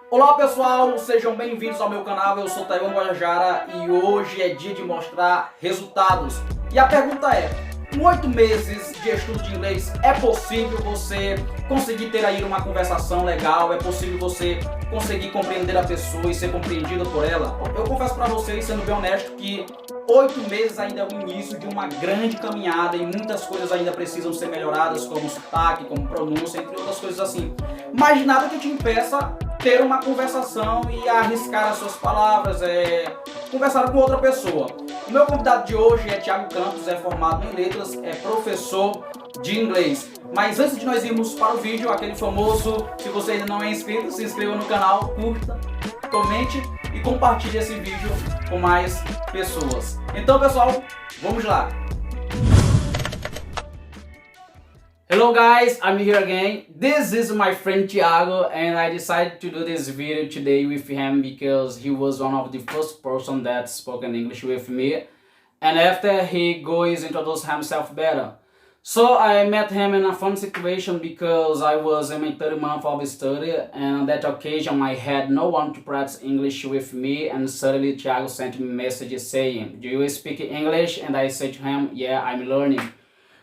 Olá pessoal, sejam bem-vindos ao meu canal, eu sou Taiwan Guajajara e hoje é dia de mostrar resultados. E a pergunta é, com 8 meses de estudo de inglês, é possível você conseguir ter aí uma conversação legal? É possível você conseguir compreender a pessoa e ser compreendido por ela? Eu confesso para vocês, sendo bem honesto, que 8 meses ainda é o início de uma grande caminhada e muitas coisas ainda precisam ser melhoradas, como sotaque, como pronúncia, entre outras coisas assim. Mas nada que te impeça ter uma conversação e arriscar as suas palavras, conversar com outra pessoa. O meu convidado de hoje é Tiago Campos, é formado em Letras, é professor de inglês. Mas antes de nós irmos para o vídeo, aquele famoso, se você ainda não é inscrito, se inscreva no canal, curta, comente e compartilhe esse vídeo com mais pessoas. Então pessoal, vamos lá! Hello guys, I'm here again. This is my friend Tiago and I decided to do this video today with him because he was one of the first person that spoke in English with me, and after he goes introduce himself better. So I met him in a fun situation because I was in my third month of study, and on that occasion I had no one to practice English with me, and suddenly Tiago sent me a message saying, "Do you speak English?" And I said to him, "Yeah, I'm learning."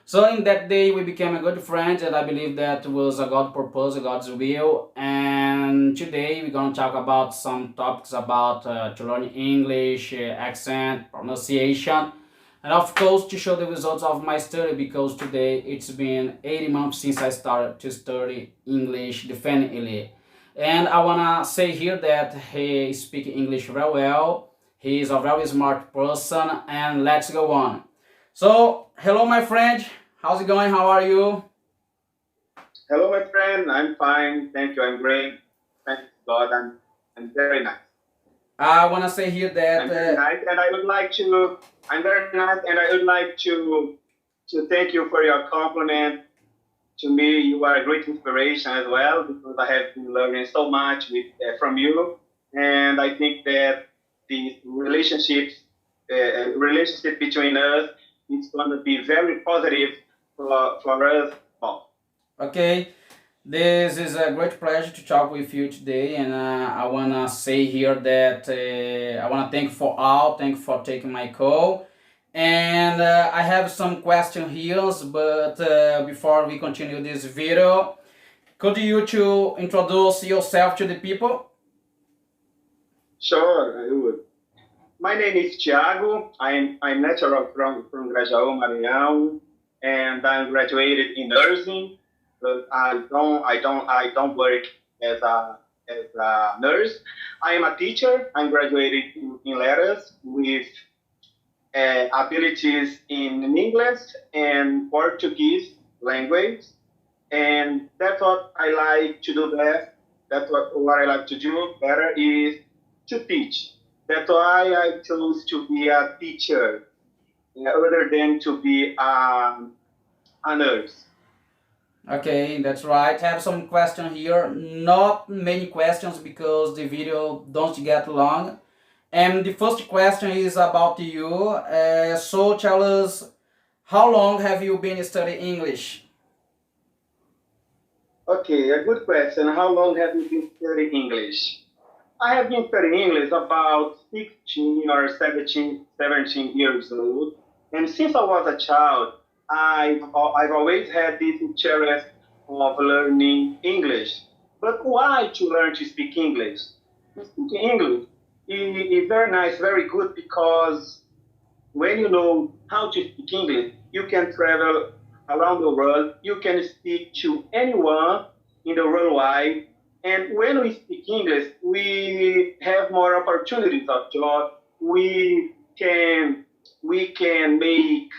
So in that day we became a good friend, and I believe that was a God purpose, a God's will. And today we're gonna talk about some topics about to learn English, accent, pronunciation, and of course to show the results of my study, because today it's been 80 months since I started to study English definitively. And I wanna say here that he speaks English very well, he is a very smart person, and let's go on. So, hello my friend, how's it going, how are you? Hello my friend, I'm fine, thank you, I'm great, thank God, I'm very nice. I want to say here that... I'm very nice, and I would like to, I'm very nice, and I would like to thank you for your compliment to me. You are a great inspiration as well, because I have been learning so much from you, and I think that the relationship between us, it's going to be very positive for us all. Okay, this is a great pleasure to talk with you today, and I want to say here that I want to thank you for taking my call. And I have some questions here, but before we continue this video, could you to introduce yourself to the people? Sure, I would. My name is Tiago. I'm natural from Grajaú, Maranhão, and I'm graduated in nursing. But I don't work as a nurse. I am a teacher. I'm graduated in Letras with abilities in English and Portuguese language, and that's what I like to do best. That's what I like to do better is to teach. That's why I chose to be a teacher rather than to be a nurse. Okay, that's right. I have some questions here. Not many questions because the video don't get long. And the first question is about you. So tell us, how long have you been studying English? Okay, a good question. How long have you been studying English? I have been studying English about 16 or 17 years old. And since I was a child, I've always had this interest of learning English. But why to learn to speak English? Speaking English is very nice, very good, because when you know how to speak English, you can travel around the world, you can speak to anyone in the worldwide. And when we speak English, we have more opportunities of job. We can make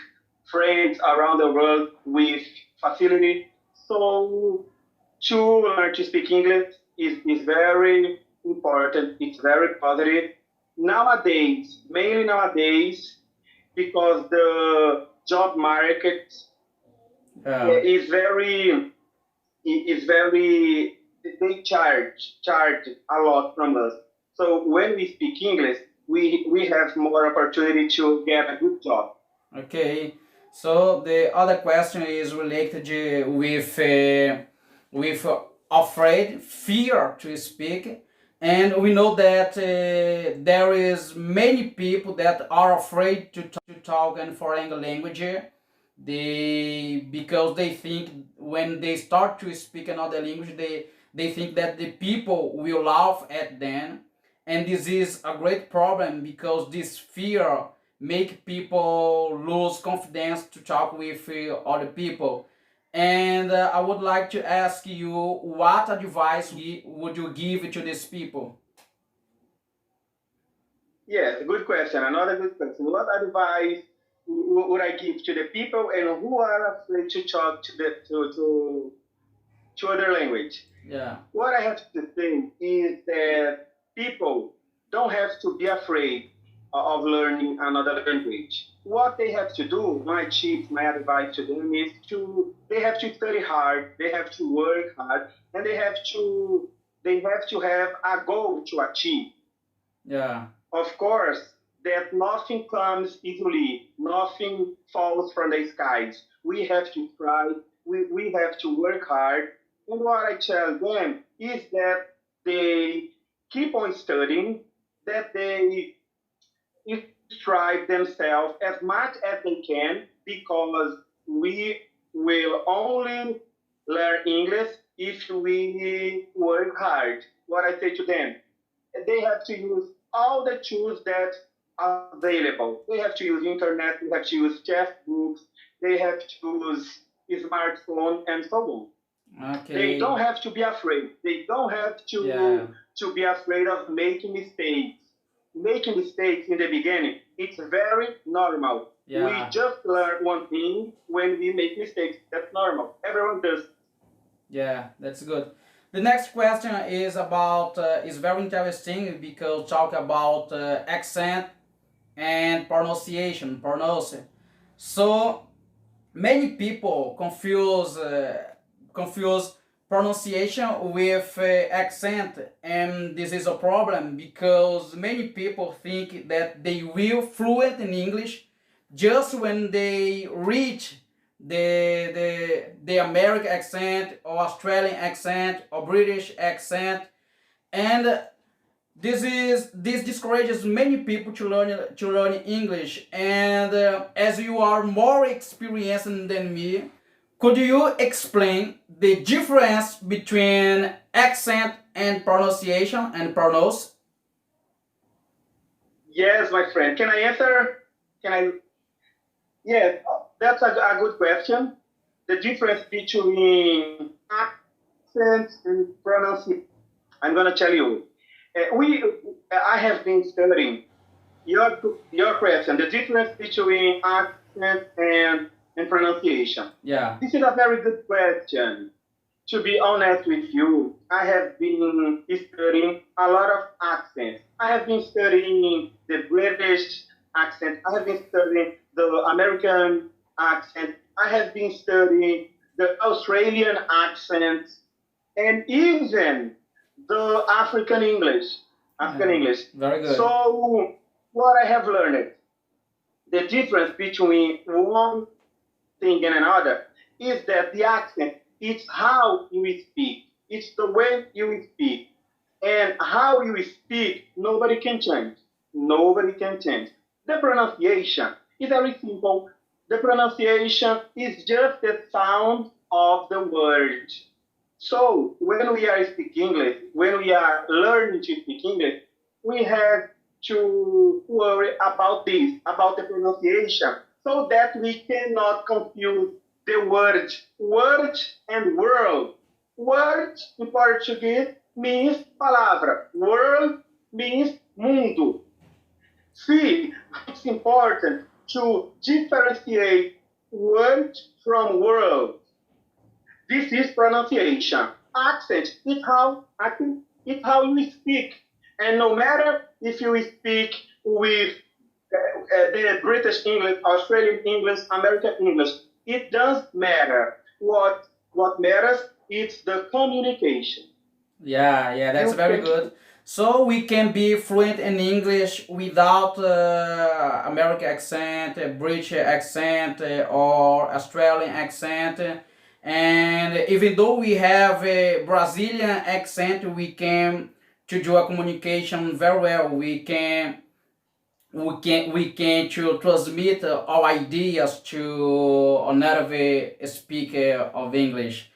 friends around the world with facility. So to learn to speak English is very important. It's very positive. Nowadays, mainly nowadays, because the job market is very they charge a lot from us. So when we speak English, we have more opportunity to get a good job. Okay, so the other question is related with afraid, fear to speak. And we know that there is many people that are afraid to talk in foreign language. They because they think when they start to speak another language, they think that the people will laugh at them, and this is a great problem because this fear make people lose confidence to talk with other people. And I would like to ask you, what advice would you give to these people? Yes, good question. Another good question. What advice would I give to the people and who are afraid to talk to other language? Yeah, What I have to say is that people don't have to be afraid of learning another language. What they have to do, my tip, my advice to them is they have to study hard, they have to work hard, and they have to have a goal to achieve. yeah, Of course, that nothing comes easily, nothing falls from the skies. We have to try, we have to work hard. And what I tell them is that they keep on studying, that they strive themselves as much as they can, because we will only learn English if we work hard. What I say to them, they have to use all the tools that are available. They have to use internet, they have to use textbooks, they have to use smartphone and so on. They okay, don't have to be afraid. They don't have yeah, to be afraid of making mistakes. Making mistakes in the beginning, it's very normal. We yeah, just learn one thing when we make mistakes. That's normal. Everyone does. yeah, that's good. The next question is very interesting because talk about accent and pronunciation. So many people confuse pronunciation with accent, and this is a problem because many people think that they will fluent in English just when they reach the American accent or Australian accent or British accent. And this discourages many people to learn English. And as you are more experienced than me, could you explain the difference between accent and pronunciation and pronounce? Yes, my friend. Can I answer? Can I? Yes, that's a good question. The difference between accent and pronunciation. I'm going to tell you. I have been studying your your question. The difference between accent and pronunciation. Yeah, This is a very good question. To be honest with you, I have been studying a lot of accents. I have been studying the British accent. I have been studying the American accent. I have been studying the Australian accent and even the African English. African yeah, English. very good. So what I have learned, the difference between one thing and another is that the accent is how you speak. It's the way you speak. And how you speak, nobody can change. Nobody can change. The pronunciation is very simple. The pronunciation is just the sound of the word. So when we are speaking English, when we are learning to speak English, we have to worry about this, about the pronunciation, so that we cannot confuse the word and world. Word in Portuguese means palavra. World means mundo. See, it's important to differentiate word from world. This is pronunciation. Accent is how you speak. And no matter if you speak with the British English, Australian English, American English, it doesn't matter. What matters is the communication. Yeah, yeah, that's You very can good. So we can be fluent in English without American accent, British accent, or Australian accent. And even though we have a Brazilian accent, we can to do a communication very well. We can to transmit our ideas to another speaker of English.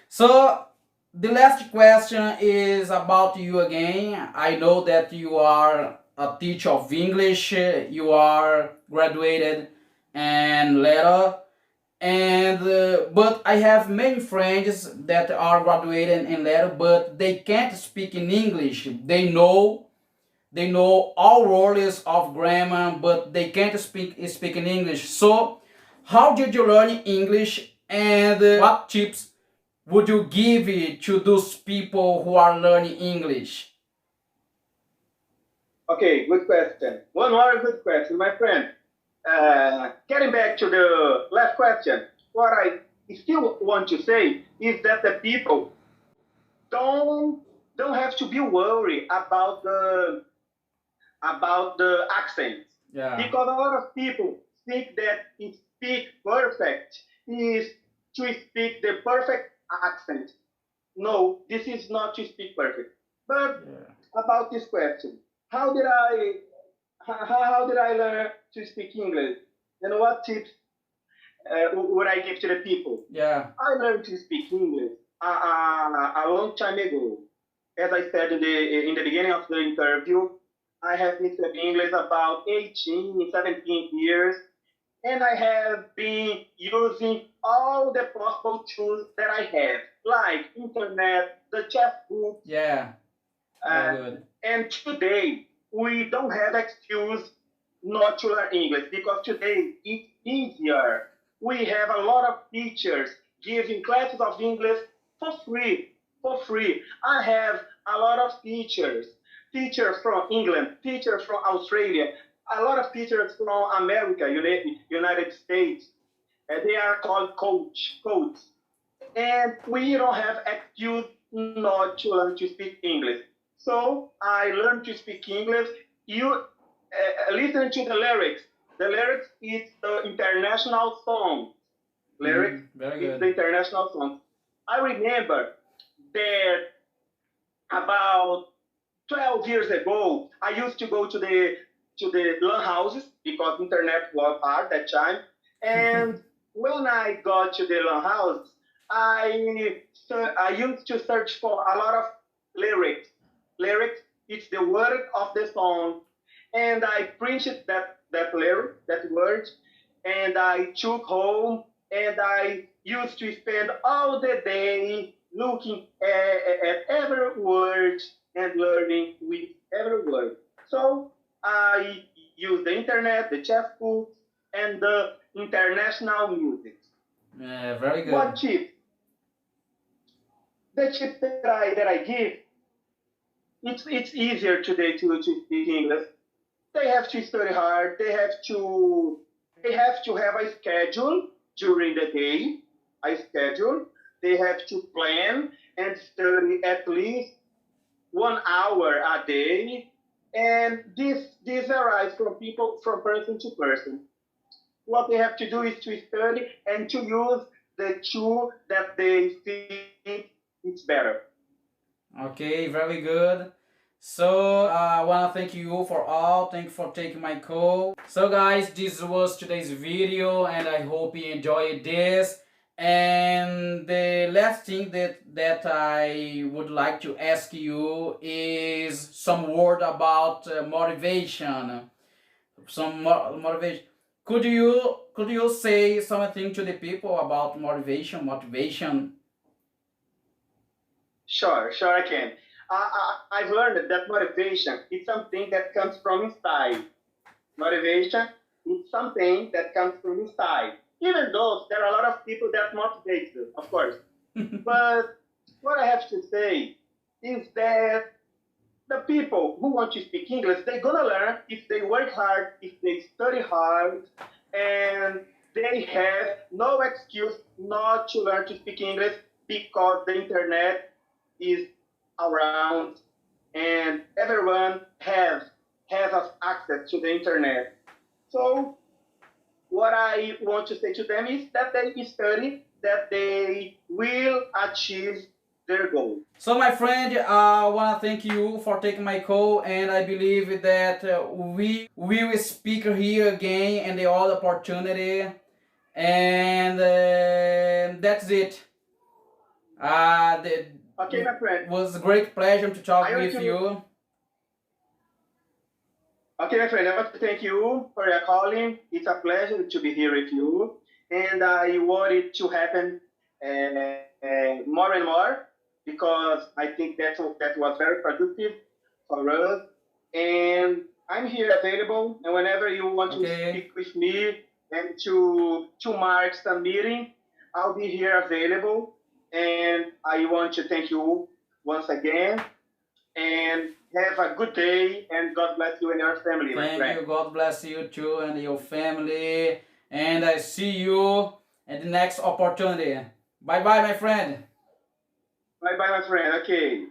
So the last question is about you again. I know that you are a teacher of English. You are graduated and later, and but I have many friends that are graduated in letter, but they can't speak in English. They know all rules of grammar, but they can't speak in English. So, how did you learn English, and what tips would you give it to those people who are learning English? Okay, good question. One more good question, my friend. Getting back to the last question, what I still want to say is that the people don't don't have to be worried about the accent, Yeah. because a lot of people think that to speak perfect is to speak the perfect accent. No, this is not to speak perfect. But Yeah. about this question, how did how did I learn to speak English? And what tips would I give to the people? Yeah. I learned to speak English a long time ago. As I said in the beginning of the interview, I have been studying English about 18, 17 years, and I have been using all the possible tools that I have, like internet, the chat book, Yeah. Very good. and today we don't have excuse not to learn English, because today it's easier. We have a lot of teachers giving classes of English for free. For free. I have a lot of teachers from England, teachers from Australia, a lot of teachers from America, United States. They are called coach, and we don't have excuse not to learn to speak English. So I learned to speak English. You listen to the lyrics. The lyrics is the international song. Lyrics Very is the good. international song. I remember that about 12 years ago, I used to go to the LAN houses because internet was hard that time. And when I got to the LAN house, I used to search for a lot of lyrics. Lyrics, it's the word of the song, and I printed that lyric, that word, and I took home, and I used to spend all the day looking at every word and learning with every word. So I use the internet, the chess books, and the international music. Yeah, very What good. tip? The tip that I give, it's easier today to speak English. They have to study hard. They have to have a schedule during the day. A schedule. They have to plan and study at least 1 hour a day, and this varies from people, from person to person. What they have to do is to study and to use the tool that they think is better. Okay, very good. So I wanna thank you for all. Thank you for taking my call. So guys, this was today's video, and I hope you enjoyed this. And the last thing that I would like to ask you is some word about motivation. Motivation. Could you say something to the people about motivation? Motivation. Sure, I can. I've learned that motivation is something that comes from inside. Motivation is something that comes from inside. Even though there are a lot of people that motivate you, of course. But what I have to say is that the people who want to speak English, they're gonna learn if they work hard, if they study hard, and they have no excuse not to learn to speak English, because the internet is around, and everyone has access to the internet. So what I want to say to them is that they study, that they will achieve their goal. So my friend, I want to thank you for taking my call, and I believe that we will speak here again in the other opportunity, and that's it. Okay, my friend. It was a great pleasure to talk I want with to- you. Okay, my friend, I want to thank you for your calling. It's a pleasure to be here with you. And I want it to happen more and more because I think that was very productive for us. And I'm here available. And whenever you want to speak with me and to mark some meeting, I'll be here available. And I want to thank you once again. And have a good day, and God bless you and your family, my friend. Thank you. God bless you too and your family. And I see you at the next opportunity. Bye bye, my friend. Bye bye, my friend. Okay.